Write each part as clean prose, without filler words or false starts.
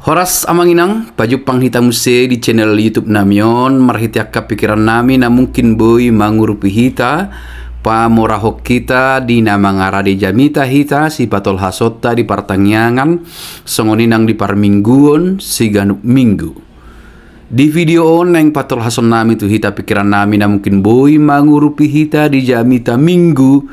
Horas amanginang paju panghita muse di channel YouTube namion marhitiaka pikiran nami na mungkin boy mangurupi hita pa morahok kita di nama ngarade jamita hita si patol hasota di partangyangan songoninang di parmingguon siganuk minggu. Di video on yang patol hason nami tu hita pikiran nami na mungkin boy mangurupi hita di jamita minggu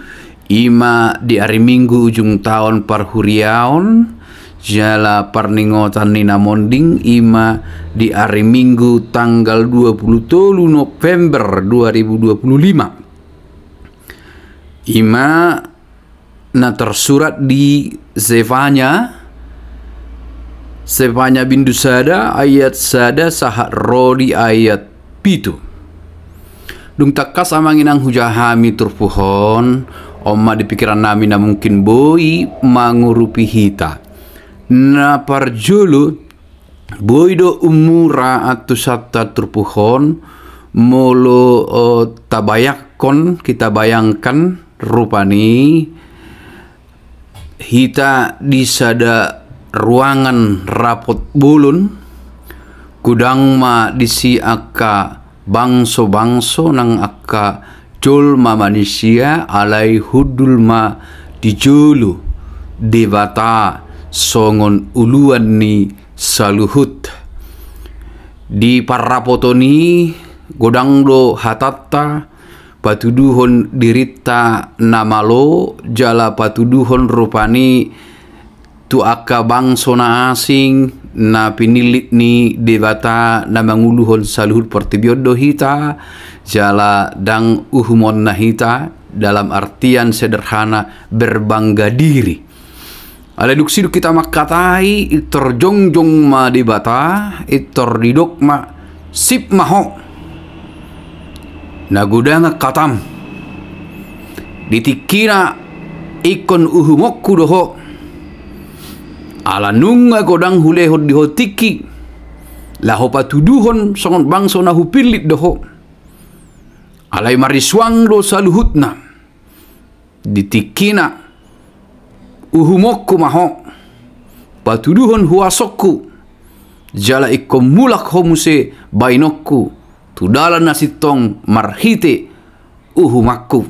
ima di hari minggu ujung tahun parhuriaon jala parningotan nina monding ima di hari Minggu tanggal 23 November 2025 ima na tersurat di Zefanya bindu sada ayat sada sahat rodi ayat pitu dung takas amanginang hujahami turpuhon omma di pikiran nami na mungkin boy mangurupi hita na parjulu boydo umura atau sata turpuhon molo tabayakon kita bayangkan rupani hita di sada ruangan rapot bulun kudang ma disi aka bangso nang aka jol ma manusia alai hudul ma dijulu dewata songon uluan ni saluhut di parapotoni godang do hatatta patuduhon dirita namalo jala patuduhon rupani tu aka bangso na asing na pinilit ni dewata na manguluhon saluhut pertibiodo hita jala dang uhumon na hita dalam artian sederhana berbangga diri. Ala duksidu kita makatai itor jongjong ma dibata itor didok ma sip maho nagudanga katam ditikina ikon uhumokku doho ala nunga godang hulehod dihotiki laho patuduhon songon bangso na hupilit doho alai mariswang do saluhutna ditikina uhumokku maho patuduhon huasokku jala ikko mulak homuse bainokku tudalan nasitong marhite uhumakku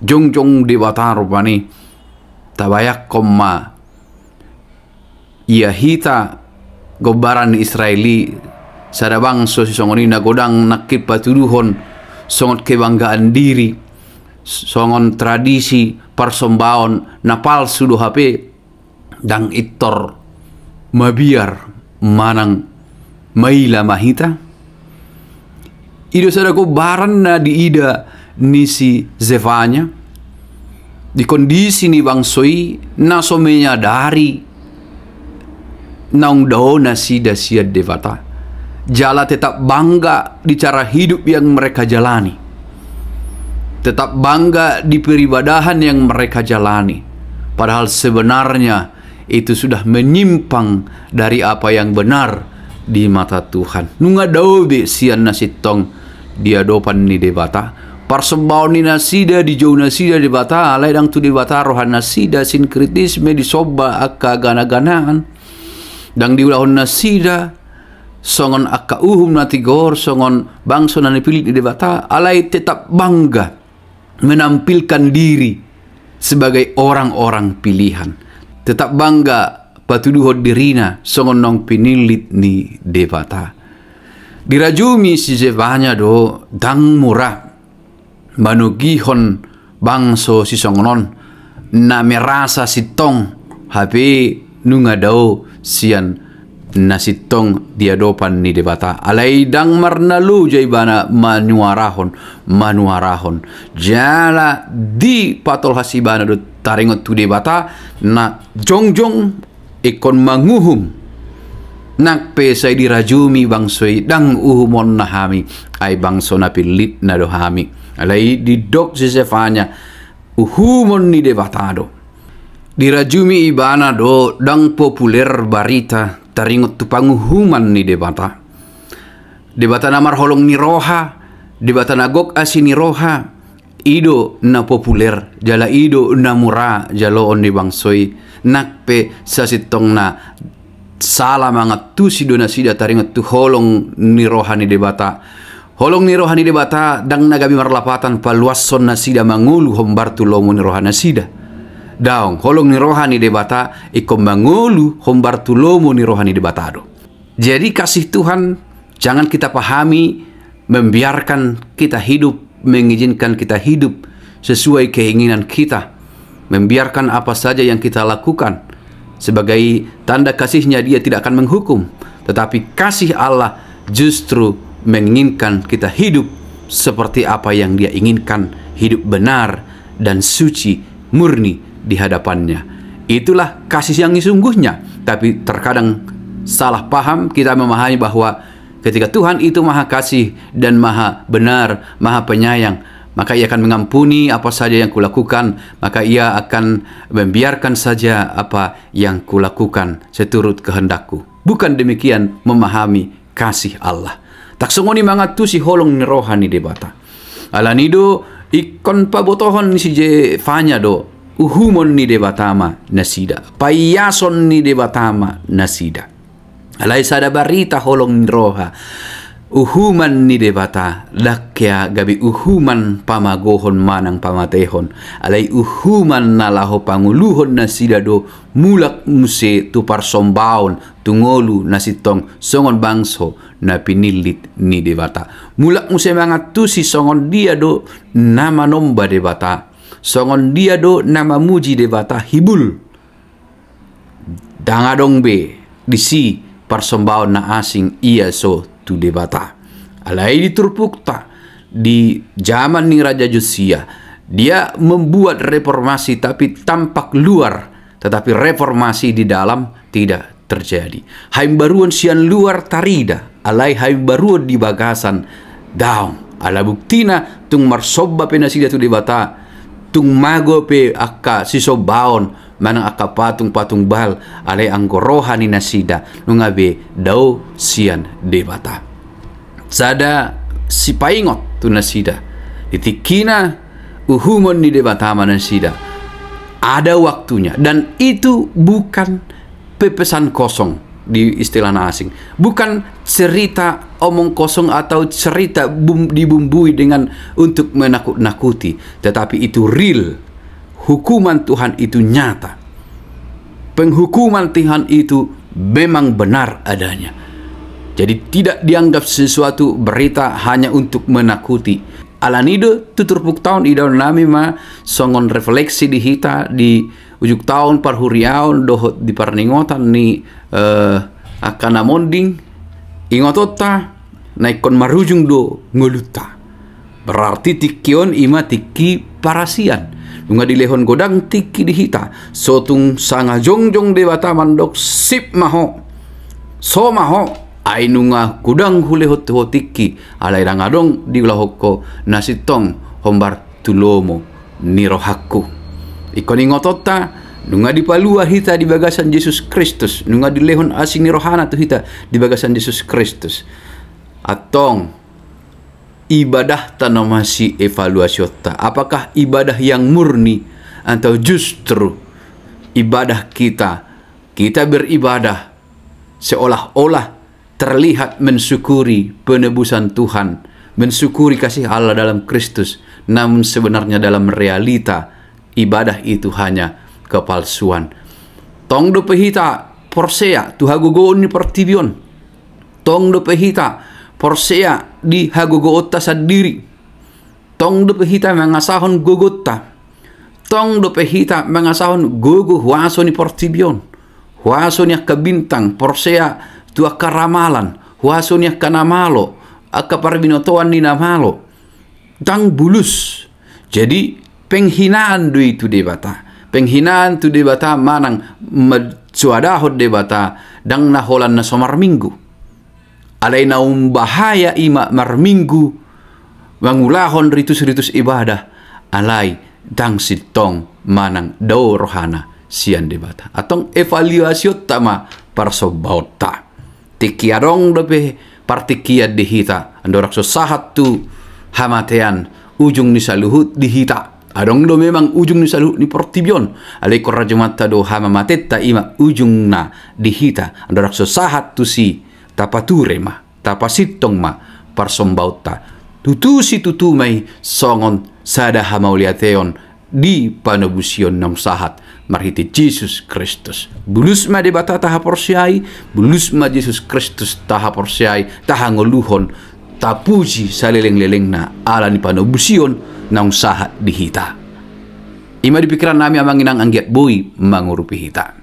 jongjong dewata rupani tabayak komma ia hita gobaran Israeli sadabang so sisongoni na godang nakip patuduhon songot kebanggaan diri songon tradisi persembahon na palsu do HP dang itor mabiar manang maila mahita ido sadako baran na diida nisi Zefanya di kondisi ni bangsoi na somenya dari naung dao na sida siad devata jala tetap bangga di cara hidup yang mereka jalani, tetap bangga di peribadahan yang mereka jalani. Padahal sebenarnya itu sudah menyimpang dari apa yang benar di mata Tuhan. Nunga daube sian nasitong dia dopan ni debata. Persembahon ni nasida di jauh nasida debata. Alai dang tu debata rohan nasida sinkritisme di soba akka gana-ganaan. Dang diulahon nasida songon akka uhum natigor songon bangso na nipilih di debata. Alai tetap bangga menampilkan diri sebagai orang-orang pilihan, tetap bangga patuduhon dirina songon nong pinilit ni debata. Dirajumi si Zefanya do dang murah manugihon bangso si songonon na merasa sitong hape nunga dao sian nasitong diadopan ni debata alai dang marnalu jaibana manuarahon jala di patol hasibana do taringot tu debata na jongjong ikon manguhum nak pesai dirajumi bangsoi dang uhumon nahami ay bangso na pilit na dohami alai didok si Zefanya uhumon ni debata do dirajumi ibana do dang populer barita taringot tu panguhuman ni debata namar holong ni roha debata nagok asi ni roha ido na populer jala ido na mura jalo on ni bangsoi nakpe sa sitong na salah mangat tu si dona sida taringat tu holong ni rohani debata. Holong ni rohani debata dang nagabi marlapatan paluason na sida mangulu hombar tu lomo ni rohana sida. Daong holong ni rohani debata ikom mangulu hombar tu lomo ni rohani debatado. Jadi kasih Tuhan jangan kita pahami membiarkan kita hidup, mengizinkan kita hidup sesuai keinginan kita, membiarkan apa saja yang kita lakukan. Sebagai tanda kasihnya dia tidak akan menghukum, tetapi kasih Allah justru menginginkan kita hidup seperti apa yang dia inginkan, hidup benar dan suci, murni di hadapannya. Itulah kasih yang sesungguhnya. Tapi terkadang salah paham, kita memahami bahwa ketika Tuhan itu maha kasih dan maha benar, maha penyayang, maka ia akan mengampuni apa saja yang kulakukan, maka ia akan membiarkan saja apa yang kulakukan seturut kehendakku. Bukan demikian memahami kasih Allah. Tak songoni mangatu si holong ni rohani debata. Alanido ikon pabotohon si je fanya do uhumon ni debatama nasida. Payason ni debatama nasida. Alay sada barita holong ni roha. Uhuman ni debata lakya gabi uhuman pamagohon manang pamatehon. Alay uhuman nalaho panguluhon na sida do mulak muse tu parsombaon tungolu nasitong songon bangso na pinilit ni debata. Mulak muse mangatu si songon dia do nama nomba debata. Songon dia do nama muji debata hibul. Dangadong be disi parsombaon na asing ia so tu debata. Alai diturpukta di zaman ni Raja Josia, dia membuat reformasi tapi tampak luar, tetapi reformasi di dalam tidak terjadi. Haim baruan sian luar tarida, alai haim baruan di bagasan daun. Ala buktina tung marsoba penasida tu debata, tung mago pe akka sisobaon manang akka patung bal alai anggoroha ni nasida nungabe dau sian debata. Sada si paingot tu nasida ditikina uhumon ni debatama nasida ada waktunya, dan itu bukan pepesan kosong di istilah asing, bukan cerita omong kosong atau cerita dibumbui dengan untuk menakut-nakuti, tetapi itu real. Hukuman Tuhan itu nyata, penghukuman Tuhan itu memang benar adanya. Jadi tidak dianggap sesuatu berita hanya untuk menakuti. Alanido tuturpuk tahun idaw nami ma songon refleksi di hita di ujuk tahun parhuriaon dohot di parningotan ni akana monding ingotota naikon marujung do ngoluta. Berarti tikion ima tiki parasian. Nunga dilehon godang tiki di hita. Sotung sanga jongjong dewata mandok sip maho. So maho. Ainunga kudang hulehot hotiki alai rangadong di ulahoko nasitong hombar tulomo nirohaku. Ikoni ngotota nunga dipalua hita di bagasan Yesus Kristus, nunga dilehon asing nirohana tu hita di bagasan Yesus Kristus. Atong ibadah tanah masih evaluasi otak. Apakah ibadah yang murni atau justru ibadah kita beribadah seolah-olah terlihat mensyukuri penebusan Tuhan, mensyukuri kasih Allah dalam Kristus, namun sebenarnya dalam realita ibadah itu hanya kepalsuan. Tong do pehita porsea tu hagogoon ni partibion. Tong do pehita porsea di hagogoota sendiri. Tong do pehita mengasahon gogota. Tong do pehita mengasahon gogo huaso ni partibion. Huaso ni kabintang porsea tu akka ramalan, huaso ni akka namalo, akka parbinotoan ni namalo. Tang bulus. Jadi penghinaan do itu debata. Penghinaan tu debata manang suadahot debata dang naholan na somar minggu. Alay na bahaya ima marminggu mangulahon ritus-ritus ibadah alay dang sitong manang daw rohana sian debata. Atong evaluasyon tama parsobauta. Tikiarong dope partikia dihita andorak so sahat tu hamatean ujung ni saluhut dihita Adong do memang ujung ni salu ni portibion. Alai korraja mata do hama matetta ima ujung na dihita. Ando rakso sahat tu si tapature ma, tapasitong ma, parsombauta. Tutusi tutumay songon sada hamauliateon di panabusion ng sahat marhiti Jesus Kristus. Bulus ma di bata taha porsiay, bulus ma Jesus Kristus taha porsiay, taha ngoluhon, tapuji sa leleng-leleng na ala ni panabusion ng sahat dihita. Ima di pikiran namin amang inang anggiat boy mangurupihita.